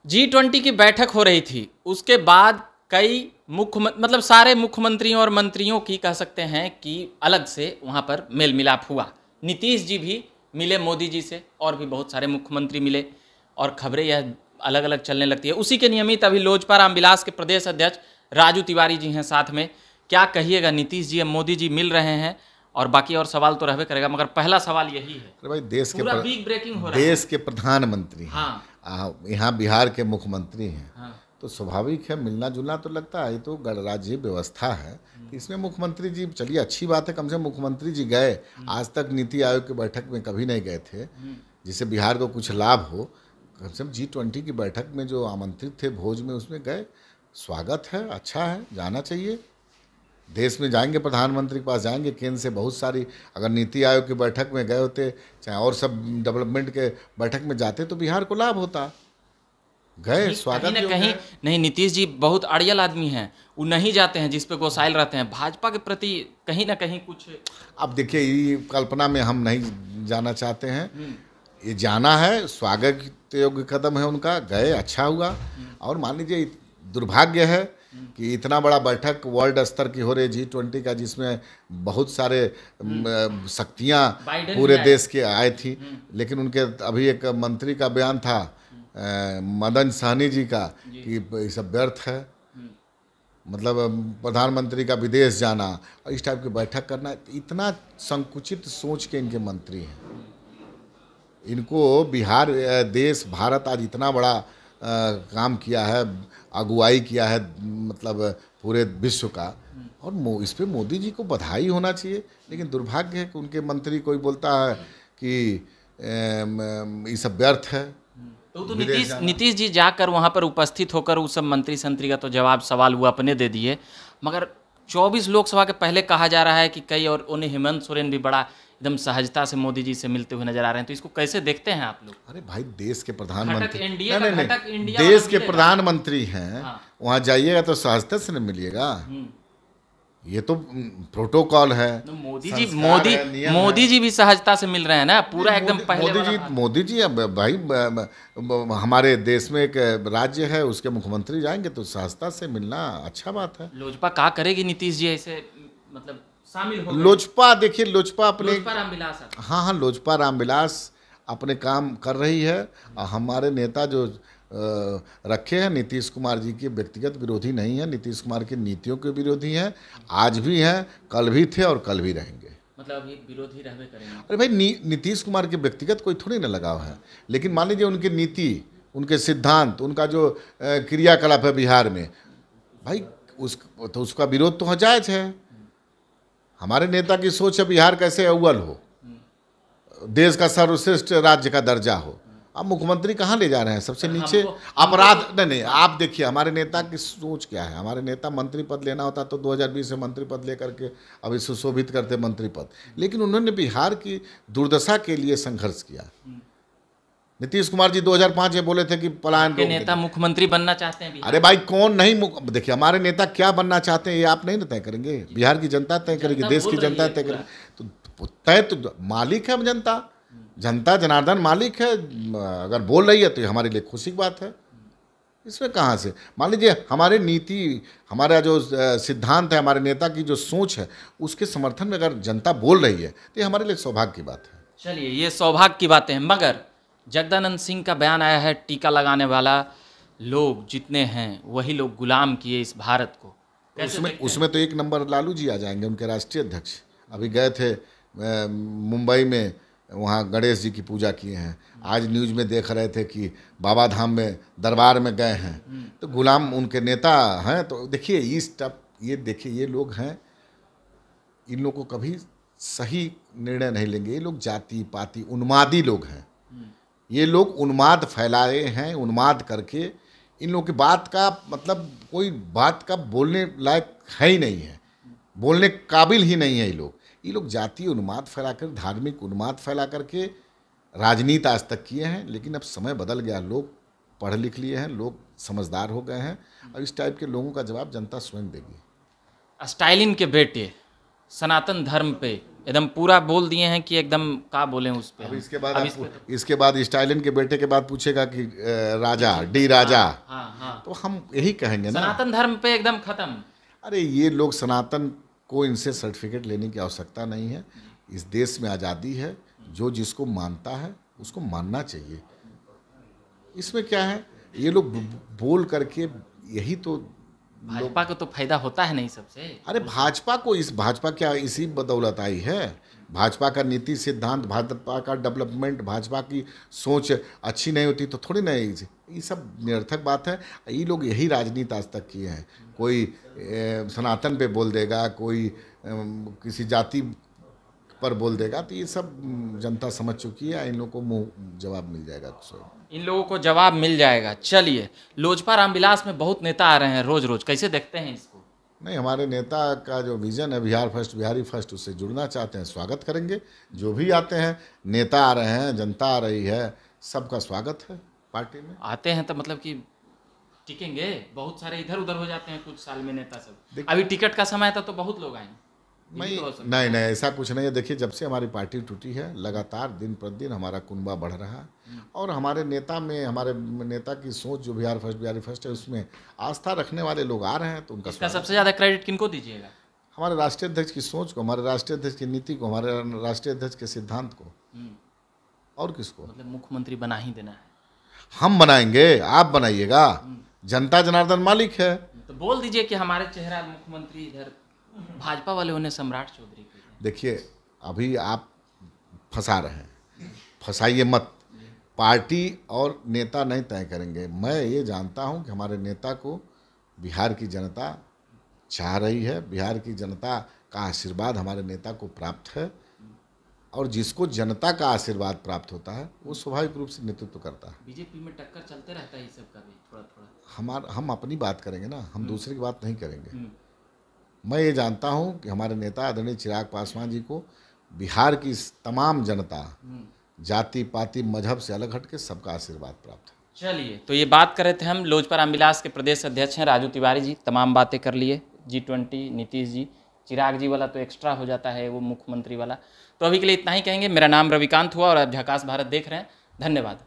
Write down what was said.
G20 की बैठक हो रही थी, उसके बाद कई मतलब सारे मुख्यमंत्रियों और मंत्रियों की कह सकते हैं कि अलग से वहाँ पर मेल मिलाप हुआ। नीतीश जी भी मिले मोदी जी से और भी बहुत सारे मुख्यमंत्री मिले और खबरें यह अलग अलग चलने लगती है। उसी के नियमित अभी लोजपा रामविलास के प्रदेश अध्यक्ष राजू तिवारी जी हैं साथ में। क्या कहिएगा, नीतीश जी मोदी जी मिल रहे हैं और बाकी और सवाल तो रहबे करेगा, मगर पहला सवाल यही है। अरे भाई, बिग ब्रेकिंग हो रहा है। देश के प्रधानमंत्री हैं। हाँ, यहाँ बिहार के मुख्यमंत्री हैं। हाँ, तो स्वाभाविक है मिलना जुलना तो लगता है, ये तो गणराज्य व्यवस्था है। इसमें मुख्यमंत्री जी, चलिए अच्छी बात है, कम से कम मुख्यमंत्री जी गए। आज तक नीति आयोग की बैठक में कभी नहीं गए थे, जिससे बिहार को कुछ लाभ हो। कम से कम G20 की बैठक में जो आमंत्रित थे भोज में, उसमें गए। स्वागत है, अच्छा है, जाना चाहिए। देश में जाएंगे, प्रधानमंत्री के पास जाएंगे, केंद्र से बहुत सारी, अगर नीति आयोग की बैठक में गए होते, चाहे और सब डेवलपमेंट के बैठक में जाते, तो बिहार को लाभ होता। गए, स्वागत कहीं कहीं नहीं। नीतीश जी बहुत अड़ियल आदमी हैं, वो नहीं जाते हैं जिस पे गोसाइल रहते हैं। भाजपा के प्रति कहीं ना कहीं कुछ, अब देखिए, ये कल्पना में हम नहीं जाना चाहते हैं। ये जाना है, स्वागत योग्य कदम है उनका, गए, अच्छा हुआ। और मान लीजिए दुर्भाग्य है कि इतना बड़ा बैठक वर्ल्ड स्तर की हो रही G20 का, जिसमें बहुत सारे शक्तियां पूरे देश के आए थी, लेकिन उनके अभी एक मंत्री का बयान था मदन सहनी जी का कि ये सब व्यर्थ है। मतलब प्रधानमंत्री का विदेश जाना और इस टाइप की बैठक करना, इतना संकुचित सोच के इनके मंत्री हैं। इनको बिहार, देश, भारत आज इतना बड़ा काम किया है, अगुवाई किया है, मतलब पूरे विश्व का। और इस पे मोदी जी को बधाई होना चाहिए। लेकिन दुर्भाग्य है कि उनके मंत्री कोई बोलता है कि ये सब व्यर्थ है। तो नीतीश जी जाकर वहां पर उपस्थित होकर उस सब मंत्री संतरी का तो जवाब सवाल वो अपने दे दिए, मगर 24 लोकसभा के पहले कहा जा रहा है कि कई और उन्हें हेमंत सोरेन भी बड़ा एकदम सहजता से मोदी जी से मिलते हुए नजर आ रहे हैं। तो इसको कैसे देखते हैं आप लोग? अरे भाई, देश के प्रधानमंत्री, नहीं, देश के प्रधानमंत्री हैं। हाँ। वहाँ जाइएगा तो सहजता से नहीं मिलिएगा। ये तो प्रोटोकॉल है। मोदी जी भी सहजता से मिल रहे हैं ना, पूरा एकदम पहले। मोदी जी अब भाई, हमारे देश में एक राज्य है, उसके मुख्यमंत्री जाएंगे तो सहजता से मिलना अच्छा बात है। लोजपा क्या करेगी नीतीश जी ऐसे, मतलब शामिल हो? लोजपा, देखिए लोजपा अपने, लोजपा रामविलास, हाँ, लोजपा रामविलास अपने काम कर रही है। हमारे नेता जो रखे हैं नीतीश कुमार जी के व्यक्तिगत विरोधी नहीं है, नीतीश कुमार की नीतियों के विरोधी हैं। आज भी हैं, कल भी थे और कल भी रहेंगे। मतलब अभी विरोधी रहबे करेंगे। अरे भाई, नीतीश कुमार के व्यक्तिगत कोई थोड़ी ना लगाव है, लेकिन मान लीजिए उनकी नीति, उनके सिद्धांत, उनका जो क्रियाकलाप है बिहार में, भाई तो उसका विरोध तो जायज है। हमारे नेता की सोच है बिहार कैसे अव्वल हो, देश का सर्वश्रेष्ठ राज्य का दर्जा हो। अब मुख्यमंत्री कहाँ ले जा रहे हैं? सबसे नीचे अपराध। नहीं, आप देखिए हमारे नेता की सोच क्या है। हमारे नेता मंत्री पद लेना होता तो 2020 में मंत्री पद लेकर के अभी सुशोभित करते मंत्री पद, लेकिन उन्होंने बिहार की दुर्दशा के लिए संघर्ष किया। नीतीश कुमार जी 2005 में बोले थे कि पलायन के नेता मुख्यमंत्री बनना चाहते हैं। अरे भाई, कौन नहीं, देखिए हमारे नेता क्या बनना चाहते हैं ये आप नहीं तय करेंगे, बिहार की जनता तय करेगी, देश की जनता तय करेगी। तो तय तो मालिक है जनता, जनता जनार्दन मालिक है। अगर बोल रही है तो ये हमारे लिए खुशी की बात है। इसमें कहाँ से, मान लीजिए हमारे नीति, हमारा जो सिद्धांत है, हमारे नेता की जो सोच है, उसके समर्थन में अगर जनता बोल रही है तो ये हमारे लिए सौभाग्य की बात है। चलिए, ये सौभाग्य की बातें हैं, मगर जगदानंद सिंह का बयान आया है, टीका लगाने वाला लोग जितने हैं वही लोग गुलाम किए इस भारत को। उसमें तो एक नंबर लालू जी आ जाएंगे, उनके राष्ट्रीय अध्यक्ष। अभी गए थे मुंबई में, वहाँ गणेश जी की पूजा किए हैं। आज न्यूज़ में देख रहे थे कि बाबा धाम में दरबार में गए हैं, तो गुलाम उनके नेता हैं। तो देखिए ये देखिए ये लोग हैं, इन लोगों को कभी सही निर्णय नहीं लेंगे। ये लोग जाति पाति उन्मादी लोग हैं। ये लोग उन्माद फैलाए हैं, उन्माद करके इन लोगों की बात का मतलब कोई बात का बोलने लायक है ही नहीं है, बोलने काबिल ही नहीं है। ये लोग जातीय उन्माद फैलाकर, धार्मिक उन्माद फैला करके राजनीति आज तक किए हैं। लेकिन अब समय बदल गया, लोग पढ़ लिख लिए हैं, लोग समझदार हो गए हैं, और इस टाइप के लोगों का जवाब जनता स्वयं देगी। स्टालिन के बेटे सनातन धर्म पे एकदम पूरा बोल दिए हैं कि एकदम क्या बोले उस पे। अब इसके बाद स्टालिन के बेटे के बाद पूछेगा कि राजा डी राजा। हाँ। तो हम यही कहेंगे ना, सनातन धर्म पे एकदम खत्म। अरे ये लोग सनातन को, इनसे सर्टिफिकेट लेने की आवश्यकता नहीं है। इस देश में आज़ादी है, जो जिसको मानता है उसको मानना चाहिए। इसमें क्या है, ये लोग बोल करके यही तो भाजपा को तो फायदा होता है नहीं सबसे। अरे भाजपा क्या इसी बदौलत आई है। भाजपा का नीति सिद्धांत, भाजपा का डेवलपमेंट, भाजपा की सोच अच्छी नहीं होती तो थोड़ी नहीं, ये सब निरर्थक बात है। ये लोग यही राजनीति आज तक किए हैं। कोई सनातन पे बोल देगा, कोई किसी जाति पर बोल देगा, तो ये सब जनता समझ चुकी है। इन लोगों को मुंह जवाब मिल जाएगा, इन लोगों को जवाब मिल जाएगा। चलिए, लोजपा रामविलास में बहुत नेता आ रहे हैं रोज रोज, कैसे देखते हैं इसको? नहीं, हमारे नेता का जो विजन है बिहार फर्स्ट, बिहारी फर्स्ट, उससे जुड़ना चाहते हैं, स्वागत करेंगे। जो भी आते हैं, नेता आ रहे हैं, जनता आ रही है, सबका स्वागत है पार्टी में। आते हैं तो मतलब कि टिकेंगे? बहुत सारे इधर उधर हो जाते हैं कुछ साल में नेता सब। अभी टिकट का समय था तो बहुत लोग आए। नहीं, ऐसा कुछ नहीं है। देखिए, जब से हमारी पार्टी टूटी है, लगातार दिन प्रतिदिन हमारा कुनबा बढ़ रहा है। और हमारे नेता की सोच जो बिहार फर्स्ट, बिहारी फर्स्ट है, उसमें आस्था रखने वाले लोग आ रहे हैं, तो उनका सबसे ज़्यादा क्रेडिट किनको दीजिएगा? हमारे राष्ट्रीय अध्यक्ष की सोच को, हमारे राष्ट्रीय अध्यक्ष की नीति को, हमारे राष्ट्रीय अध्यक्ष के सिद्धांत को। और किसको? मतलब मुख्यमंत्री बना ही देना है। हम बनाएंगे, आप बनाइएगा। जनता जनार्दन मालिक है। तो बोल दीजिए कि हमारे चेहरा मुख्यमंत्री इधर भाजपा वाले उन्हें सम्राट चौधरी के। देखिए, अभी आप फंसा रहे हैं, फंसाइए मत। पार्टी और नेता नहीं तय करेंगे। मैं ये जानता हूं कि हमारे नेता को बिहार की जनता चाह रही है। बिहार की जनता का आशीर्वाद हमारे नेता को प्राप्त है। और जिसको जनता का आशीर्वाद प्राप्त होता है, वो स्वाभाविक रूप से नेतृत्व करता है। बीजेपी में टक्कर चलते रहता है ये सब का भी थोड़ा थोड़ा। हम अपनी बात करेंगे ना, हम दूसरे की बात नहीं करेंगे। मैं ये जानता हूं कि हमारे नेता आदरणीय चिराग पासवान जी को बिहार की तमाम जनता, जाति पाति मजहब से अलग हटके सबका आशीर्वाद प्राप्त है। चलिए, तो ये बात कर रहे थे हम, लोजपा रामविलास के प्रदेश अध्यक्ष हैं राजू तिवारी जी। तमाम बातें कर लिए, G20, नीतीश जी, चिराग जी वाला तो एक्स्ट्रा हो जाता है, वो मुख्यमंत्री वाला। तो अभी के लिए इतना ही कहेंगे। मेरा नाम रविकांत हुआ और आप झकास भारत देख रहे हैं। धन्यवाद।